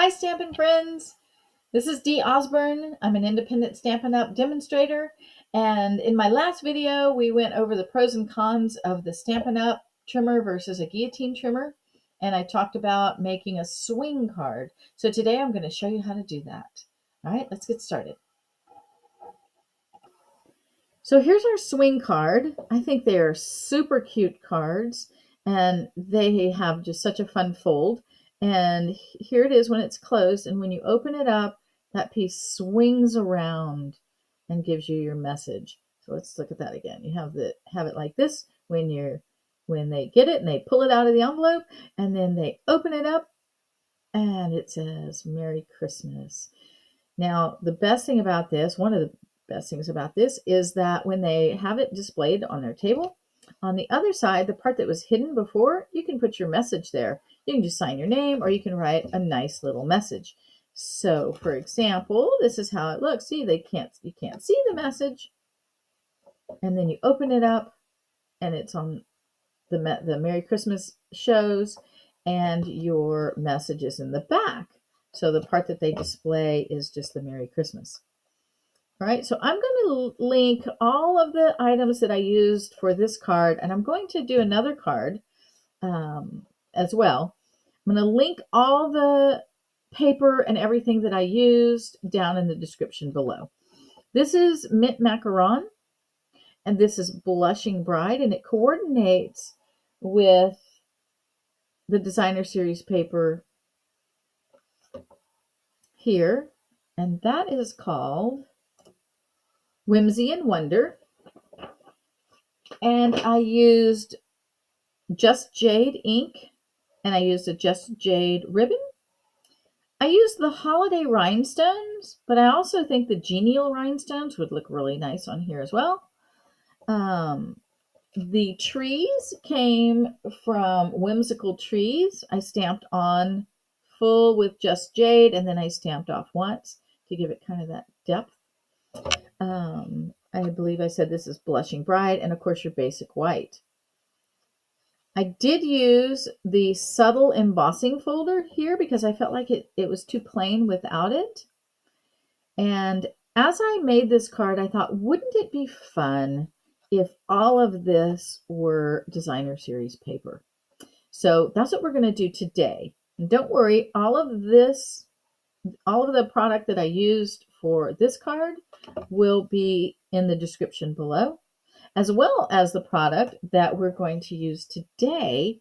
Hi, Stampin' friends. This is Dee Osborne. I'm an independent Stampin' Up! Demonstrator. And in my last video, we went over the pros and cons of the Stampin' Up! Trimmer versus a guillotine trimmer. And I talked about making a swing card. So today I'm going to show you how to do that. All right, let's get started. So here's our swing card. I think they are super cute cards and they have just such a fun fold. And here it is when it's closed, and when you open it up, that piece swings around and gives you your message. So let's look at that again. You have it like this when they get it and they pull it out of the envelope, and then they open it up and it says Merry Christmas. Now, the best thing about this, one of the best things about this, is that when they have it displayed on their table, on the other side, the part that was hidden before, you can put your message there. You can just sign your name, or you can write a nice little message. So, for example, this is how it looks. See, you can't see the message, and then you open it up, and it's on the Merry Christmas shows, and your message is in the back. So the part that they display is just the Merry Christmas. All right, so I'm going to link all of the items that I used for this card, and I'm going to do another card as well. I'm going to link all the paper and everything that I used down in the description below. This is Mint Macaron, and this is Blushing Bride, and it coordinates with the Designer Series paper here, and that is called Whimsey and Wonder. And I used Just Jade ink, and I used a Just Jade ribbon. I used the holiday rhinestones, but I also think the genial rhinestones would look really nice on here as well. The trees came from Whimsical Trees. I stamped on full with Just Jade, and then I stamped off once to give it kind of that depth. I believe I said this is Blushing Bride, and of course your basic white. I did use the subtle embossing folder here because I felt like it was too plain without it. And as I made this card, I thought, wouldn't it be fun if all of this were Designer Series paper? So that's what we're going to do today. And don't worry, all of the product that I used for this card will be in the description below, as well as the product that we're going to use today,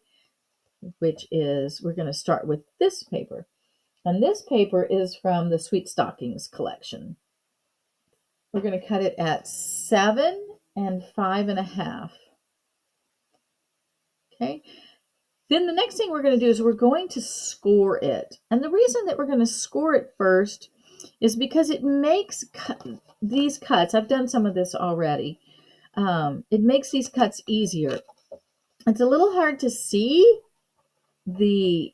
which is, we're going to start with this paper. And this paper is from the Sweet Stockings collection. We're going to cut it at 7 and 5.5. Okay. Then the next thing we're going to do is we're going to score it. And the reason that we're going to score it first is because it makes these cuts, I've done some of this already, it makes these cuts easier. It's a little hard to see the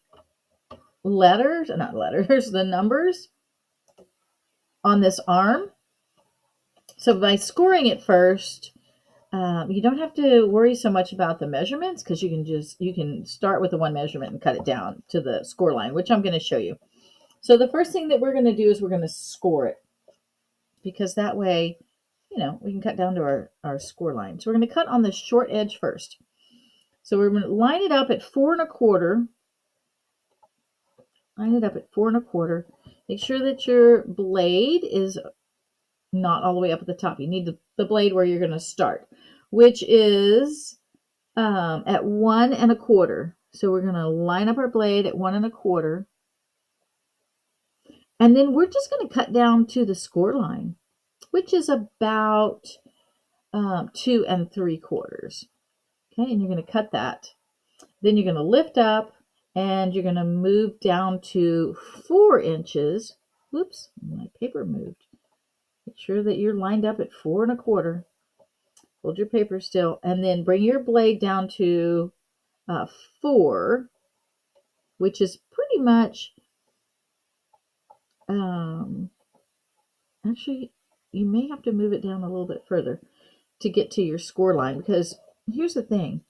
the numbers on this arm. So by scoring it first, you don't have to worry so much about the measurements, because you can start with the one measurement and cut it down to the score line, which I'm going to show you. So the first thing that we're going to do is we're going to score it, because that way, we can cut down to our score line. So we're going to cut on the short edge first. So we're going to line it up at 4 1/4. Line it up at 4 1/4. Make sure that your blade is not all the way up at the top. You need the blade where you're going to start, which is at 1 1/4. So we're going to line up our blade at 1 1/4. And then we're just going to cut down to the score line, which is about 2 3/4. Okay, and you're going to cut that. Then you're going to lift up, and you're going to move down to 4 inches. Whoops, my paper moved. Make sure that you're lined up at 4 1/4. Hold your paper still, and then bring your blade down to 4, which is pretty much, actually, you may have to move it down a little bit further to get to your score line, because here's the thing.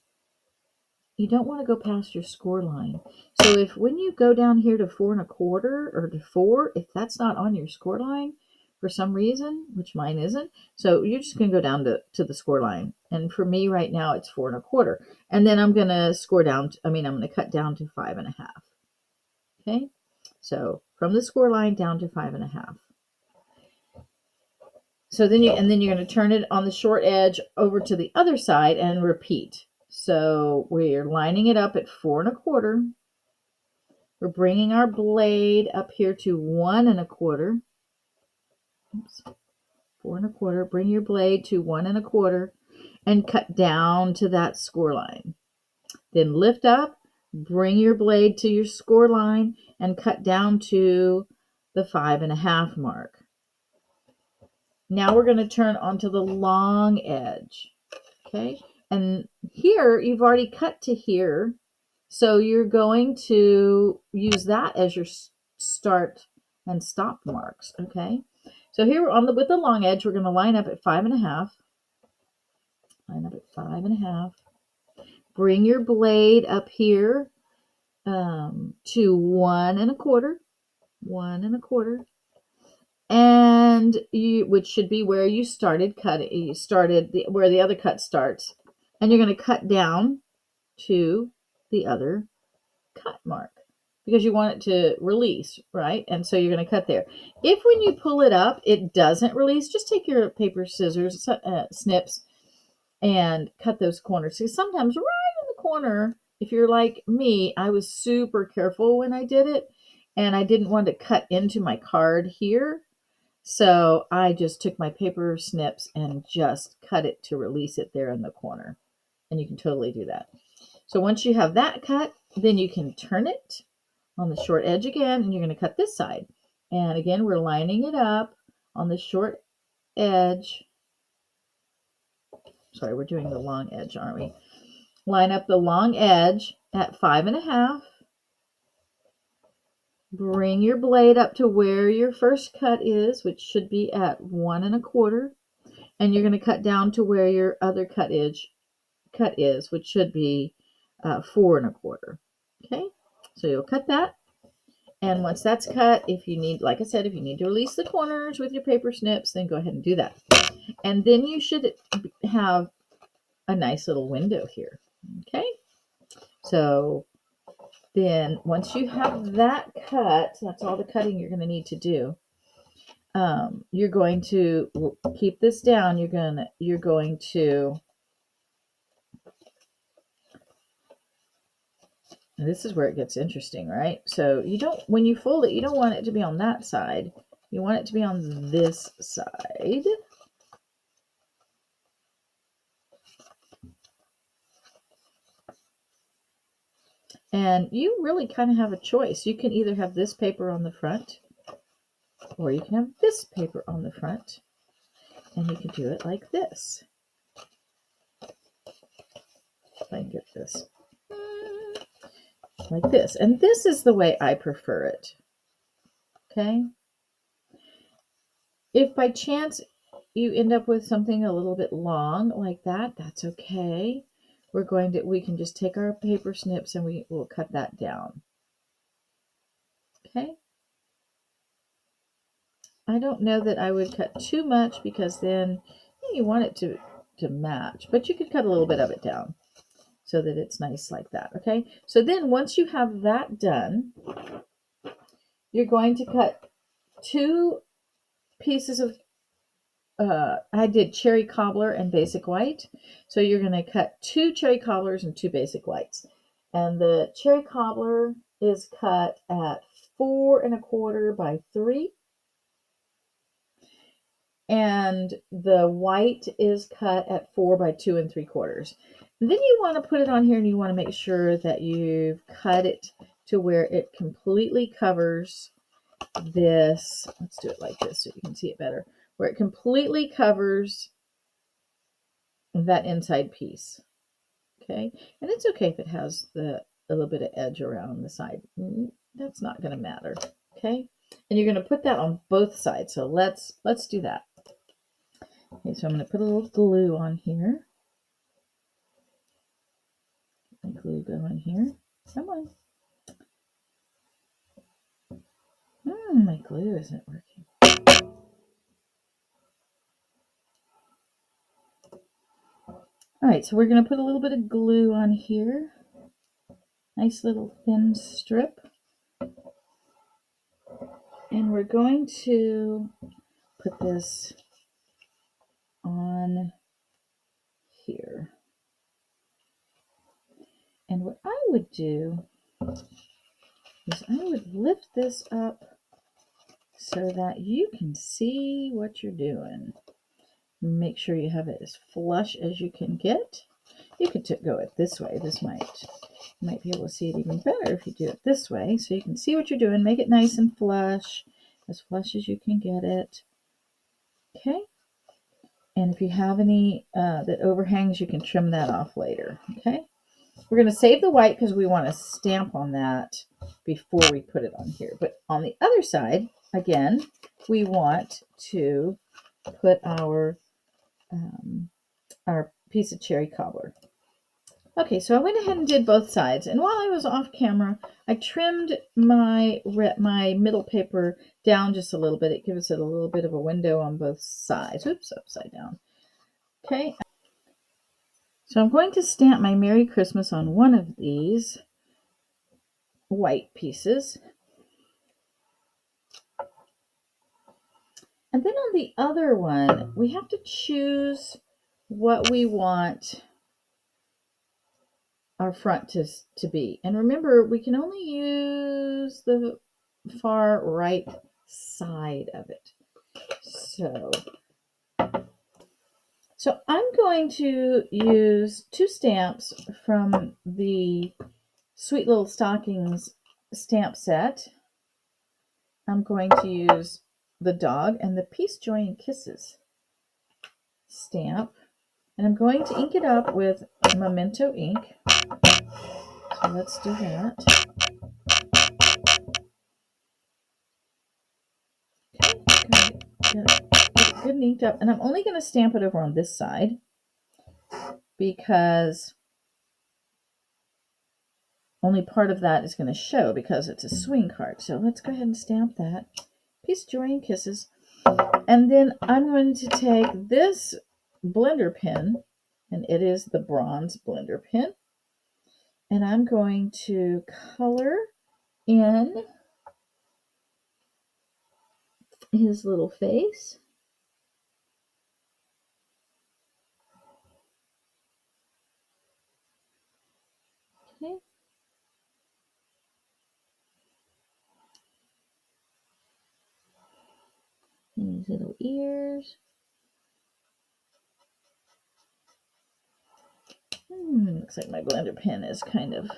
you don't want to go past your score line. So if when you go down here to 4 1/4 or to 4, if that's not on your score line for some reason, which mine isn't, so you're just going to go down to the score line. And for me right now, it's 4 1/4. And then I'm going to score down, I'm going to cut down to 5 1/2. Okay, so from the score line down to 5 1/2. So then you're going to turn it on the short edge over to the other side and repeat. So we're lining it up at 4 1/4. We're bringing our blade up here to 1 1/4. Oops. 4 1/4. Bring your blade to 1 1/4 and cut down to that score line. Then lift up, bring your blade to your score line and cut down to the 5 1/2 mark. Now we're going to turn onto the long edge. Okay, and here you've already cut to here, so you're going to use that as your start and stop marks. Okay, so here with the long edge, we're going to line up at 5 1/2. Line up at 5 1/2. Bring your blade up here to 1 1/4. 1 1/4. And which should be where you started cutting. You started where the other cut starts, and you're going to cut down to the other cut mark because you want it to release, right? And so you're going to cut there. If when you pull it up, it doesn't release, just take your paper scissors, snips, and cut those corners. So sometimes right in the corner, if you're like me, I was super careful when I did it, and I didn't want to cut into my card here. So I just took my paper snips and just cut it to release it there in the corner. And you can totally do that. So once you have that cut, then you can turn it on the short edge again, and you're going to cut this side. And again, we're lining it up on the short edge. Sorry, we're doing the long edge, aren't we? Line up the long edge at 5 1/2. Bring your blade up to where your first cut is, which should be at 1 1/4, and you're going to cut down to where your other cut is, which should be 4 1/4. Okay, so you'll cut that, and once that's cut, if you need, like I said, if you need to release the corners with your paper snips, then go ahead and do that. And then you should have a nice little window here. Okay, so then once you have that cut, that's all the cutting you're going to need to do. You're going to keep this down. You're going to, and this is where it gets interesting, right? So when you fold it, you don't want it to be on that side. You want it to be on this side. And you really kind of have a choice. You can either have this paper on the front, or you can have this paper on the front, and you can do it like this. If I can get this. Like this. And this is the way I prefer it. Okay? If by chance you end up with something a little bit long like that, that's okay. We can just take our paper snips and we will cut that down. Okay? I don't know that I would cut too much because then you want it to match, but you could cut a little bit of it down so that it's nice like that. Okay? So then once you have that done, you're going to cut 2 pieces of I did cherry cobbler and basic white. So you're going to cut 2 cherry cobblers and 2 basic whites. And the cherry cobbler is cut at 4 1/4 by 3. And the white is cut at 4 by 2 3/4. Then you want to put it on here and you want to make sure that you've cut it to where it completely covers this. Let's do it like this so you can see it better. Where it completely covers that inside piece. Okay, and it's okay if it has a little bit of edge around the side. That's not going to matter. Okay, and you're going to put that on both sides. So let's do that. Okay, so I'm going to put a little glue on here. glue go in here. Come on. My glue isn't working. All right, so we're going to put a little bit of glue on here. Nice little thin strip. And we're going to put this on here. And what I would do is I would lift this up so that you can see what you're doing. Make sure you have it as flush as you can get. You could go it this way. This might be able to see it even better if you do it this way, so you can see what you're doing. Make it nice and flush as you can get it. Okay. And if you have any that overhangs, you can trim that off later. Okay. We're going to save the white because we want to stamp on that before we put it on here. But on the other side, again, we want to put our piece of cherry cobbler. Okay, so I went ahead and did both sides, and while I was off camera, I trimmed my middle paper down just a little bit. It gives it a little bit of a window on both sides. Oops, upside down. Okay, so I'm going to stamp my Merry Christmas on one of these white pieces. And then on the other one, we have to choose what we want our front to be. And remember, we can only use the far right side of it. So I'm going to use 2 stamps from the Sweet Little Stockings stamp set. I'm going to use the dog and the Peace, Joy, and Kisses stamp. And I'm going to ink it up with Memento ink. So let's do that. Okay, get it good and inked up. And I'm only going to stamp it over on this side because only part of that is going to show because it's a swing card. So let's go ahead and stamp that. Peace, Joy, and Kisses. And then I'm going to take this blender pen, and it is the bronze blender pen, and I'm going to color in his little face. Okay. And his little ears. Looks like my blender pen is kind of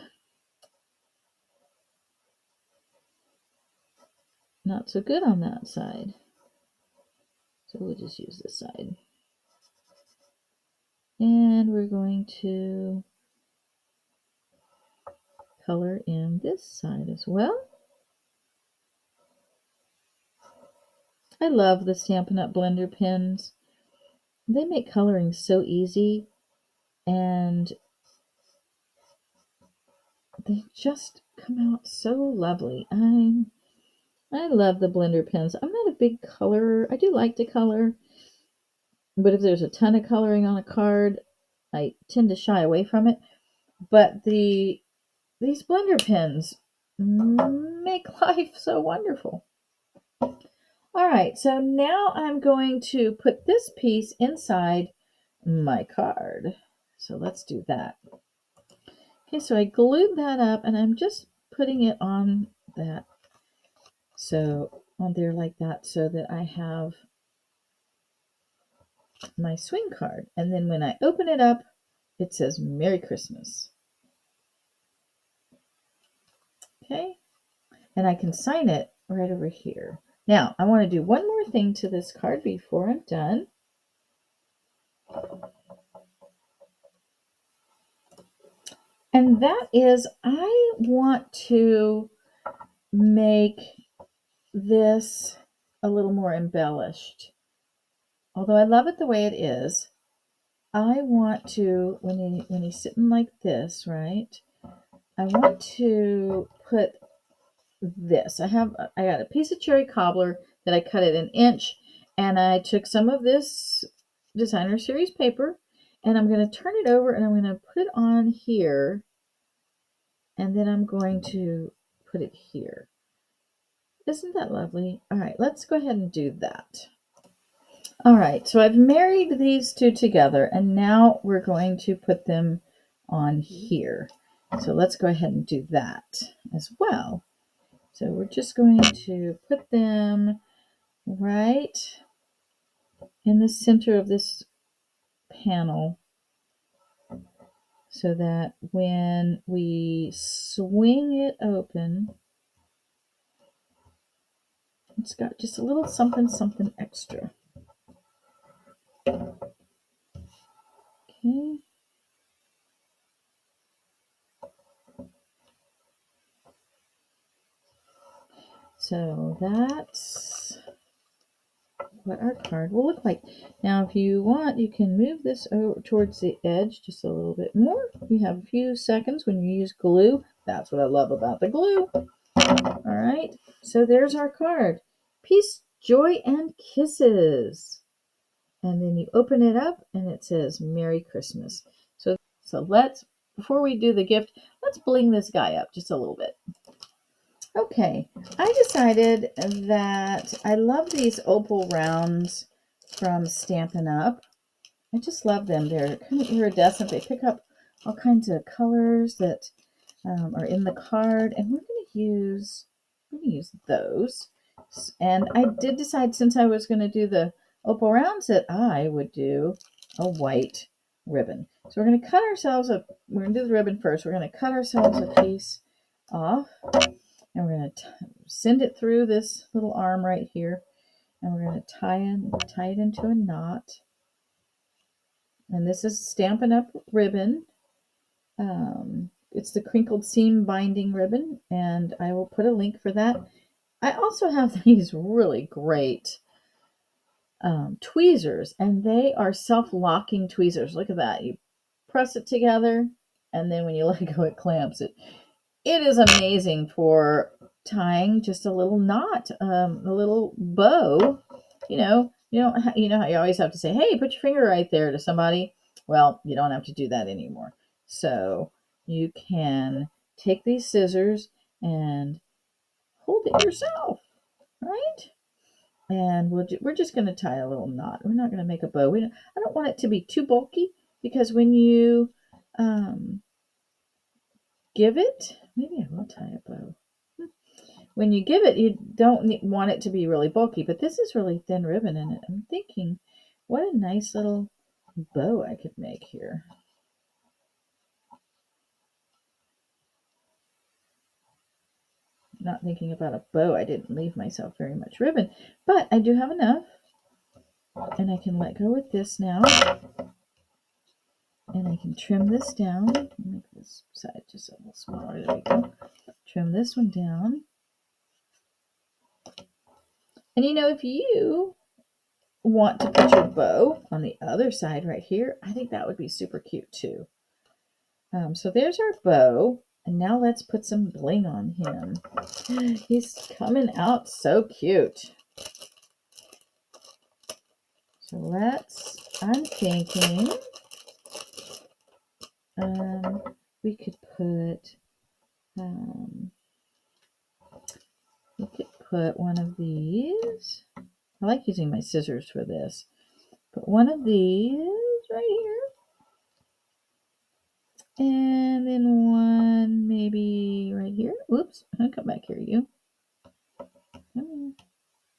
not so good on that side. So we'll just use this side. And we're going to color in this side as well. I love the Stampin' Up! Blender pens. They make coloring so easy, and they just come out so lovely. I love the blender pens. I'm not a big colorer. I do like to color, but if there's a ton of coloring on a card, I tend to shy away from it. But these blender pens make life so wonderful. All right, so now I'm going to put this piece inside my card. So let's do that. Okay, so I glued that up, and I'm just putting it on that. So on there like that, so that I have my swing card. And then when I open it up, it says Merry Christmas. Okay, and I can sign it right over here. Now, I want to do one more thing to this card before I'm done. And that is, I want to make this a little more embellished. Although I love it the way it is, I want to, when he's sitting like this, right? I want to put this. I got a piece of cherry cobbler that I cut it 1 inch, and I took some of this designer series paper, and I'm going to turn it over and I'm going to put it on here, and then I'm going to put it here. Isn't that lovely? All right, let's go ahead and do that. All right, so I've married these two together, and now we're going to put them on here. So let's go ahead and do that as well. So we're just going to put them right in the center of this panel so that when we swing it open, it's got just a little something, something extra. Okay. So that's what our card will look like. Now, if you want, you can move this over towards the edge just a little bit more. You have a few seconds when you use glue. That's what I love about the glue. All right, so there's our card. Peace, joy, and kisses. And then you open it up and it says Merry Christmas. So let's, before we do the gift, let's bling this guy up just a little bit. Okay, I decided that I love these Opal Rounds from Stampin' Up. I just love them. They're kind of iridescent. They pick up all kinds of colors that are in the card, and we're going to use those. And I did decide, since I was going to do the Opal Rounds, that I would do a white ribbon. So we're going to cut ourselves a, we're going to do the ribbon first. We're going to cut ourselves a piece off, and we're going to send it through this little arm right here, and we're going to tie it into a knot. And this is Stampin' Up ribbon. It's the crinkled seam binding ribbon, and I will put a link for that. I also have these really great tweezers, and they are self-locking tweezers. Look at that. You press it together, and then when you let go, it clamps it. It is amazing for tying just a little knot, a little bow. You know how you always have to say, "Hey, put your finger right there" to somebody. Well, you don't have to do that anymore. So you can take these scissors and hold it yourself, right? And we're just going to tie a little knot. We're not going to make a bow. I don't want it to be too bulky, because when you give it, maybe I will tie a bow. When you give it, you don't want it to be really bulky, but this is really thin ribbon in it. I'm thinking, what a nice little bow I could make here. Not thinking about a bow. I didn't leave myself very much ribbon, but I do have enough, and I can let go with this now, and I can trim this down. Make this side just a little smaller. There we go. Trim this one down. And if you want to put your bow on the other side right here, I think that would be super cute too. So there's our bow, and now let's put some bling on him. He's coming out so cute. So I'm thinking we could put one of these. I like using my scissors for this. Put one of these right here. And then one maybe right here. Oops, I'm gonna come back here, you.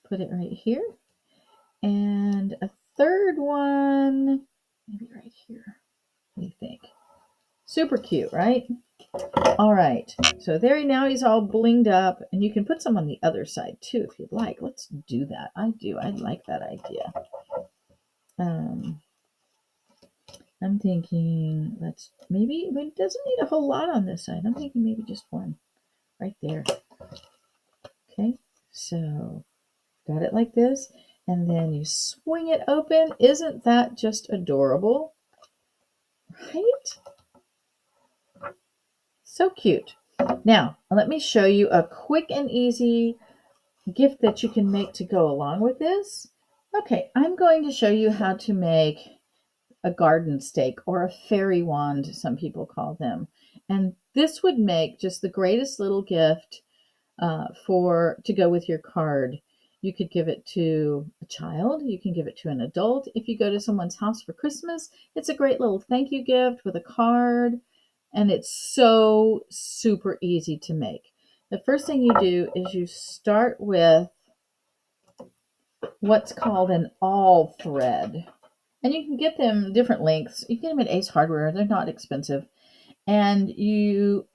Put it right here. And a third one, maybe right here. What do you think? Super cute, right? All right, so now he's all blinged up, and you can put some on the other side too if you'd like. Let's do that. I like that idea. I'm thinking maybe it doesn't need a whole lot on this side. I'm thinking maybe just one right there. Okay, so got it like this, and then you swing it open. Isn't that just adorable? Right? So cute. Now, let me show you a quick and easy gift that you can make to go along with this. Okay, I'm going to show you how to make a garden stake or a fairy wand, some people call them. And this would make just the greatest little gift to go with your card. You could give it to a child. You can give it to an adult. If you go to someone's house for Christmas, it's a great little thank you gift with a card. And it's so super easy to make. The first thing you do is you start with what's called an awl thread. And you can get them different lengths. You can get them at Ace Hardware. They're not expensive. And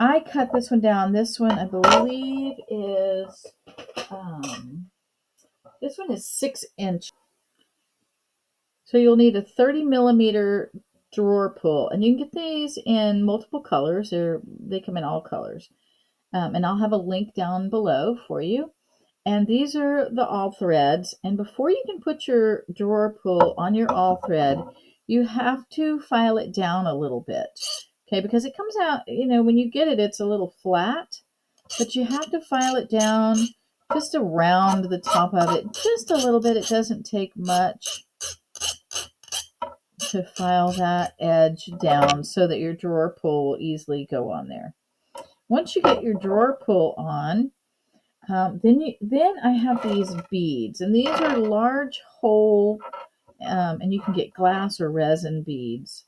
I cut this one down. This one, I believe, is, this one is 6 inch. So you'll need a 30 millimeter drawer pull. And you can get these in multiple colors. They come in all colors. And I'll have a link down below for you. And these are the awl threads. And before you can put your drawer pull on your awl thread, you have to file it down a little bit. Okay, because it comes out, when you get it, it's a little flat. But you have to file it down just around the top of it, just a little bit. It doesn't take much to file that edge down so that your drawer pull will easily go on there. Once you get your drawer pull on, then I have these beads, and these are large hole, and you can get glass or resin beads,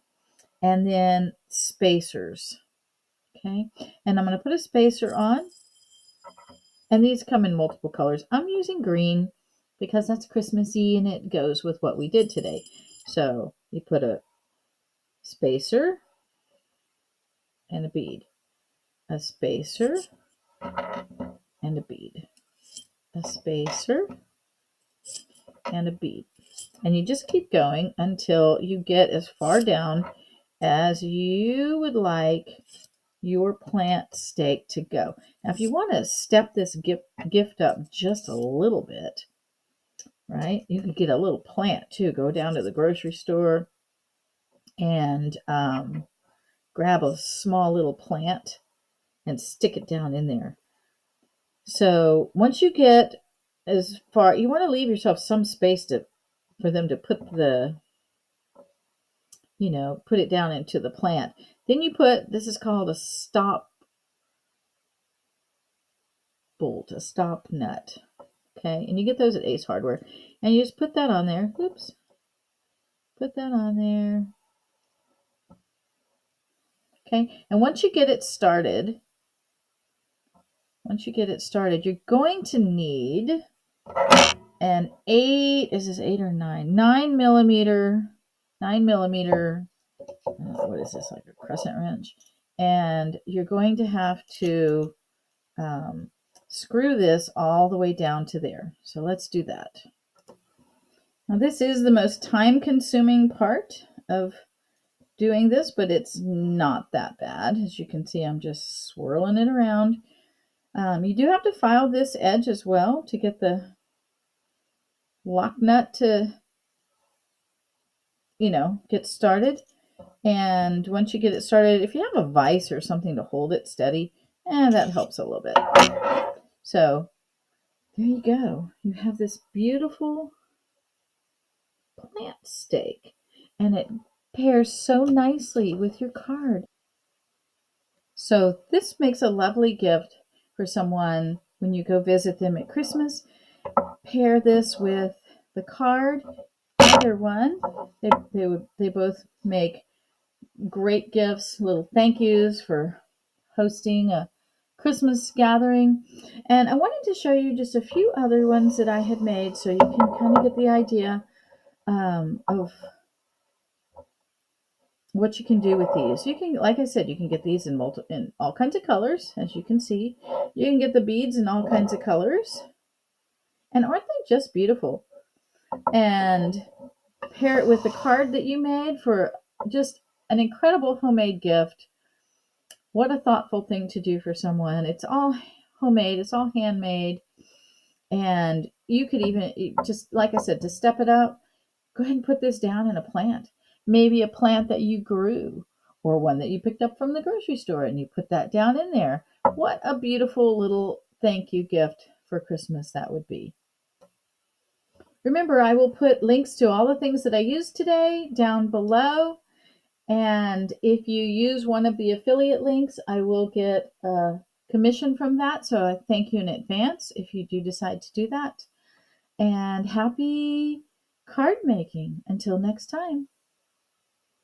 and then spacers. Okay, and I'm going to put a spacer on, and these come in multiple colors. I'm using green because that's Christmassy and it goes with what we did today. So you put a spacer and a bead, a spacer and a bead, a spacer and a bead. And you just keep going until you get as far down as you would like your plant stake to go. Now, if you want to step this gift up just a little bit, right, you could get a little plant too. Go down to the grocery store and grab a small little plant and stick it down in there. So once you get as far, you want to leave yourself some space for them to put put it down into the plant. Then you this is called a stop bolt, a stop nut. Okay, and you get those at Ace Hardware. And you just put that on there. Oops. Put that on there. Okay, and once you get it started, you're going to need an 8, is this 8 or 9? 9 millimeter, what is this, like a crescent wrench? And you're going to have to screw this all the way down to there. So let's do that. Now this is the most time-consuming part of doing this, but it's not that bad. As you can see, I'm just swirling it around. You do have to file this edge as well to get the lock nut to, get started. And once you get it started, if you have a vise or something to hold it steady, that helps a little bit. So there you go. You have this beautiful plant stake, and it pairs so nicely with your card. So this makes a lovely gift for someone when you go visit them at Christmas. Pair this with the card, either one. They both make great gifts, little thank yous for hosting a Christmas gathering. And I wanted to show you just a few other ones that I had made so you can kind of get the idea of what you can do with these. You can, like I said, you can get these in all kinds of colors, as you can see. You can get the beads in all kinds of colors. And aren't they just beautiful? And pair it with the card that you made for just an incredible homemade gift. What a thoughtful thing to do for someone. It's all homemade, it's all handmade. And you could even, just like I said, to step it up, go ahead and put this down in a plant. Maybe a plant that you grew, or one that you picked up from the grocery store and you put that down in there. What a beautiful little thank you gift for Christmas that would be. Remember, I will put links to all the things that I used today down below. And if you use one of the affiliate links, I will get a commission from that. So I thank you in advance if you do decide to do that. And happy card making. Until next time.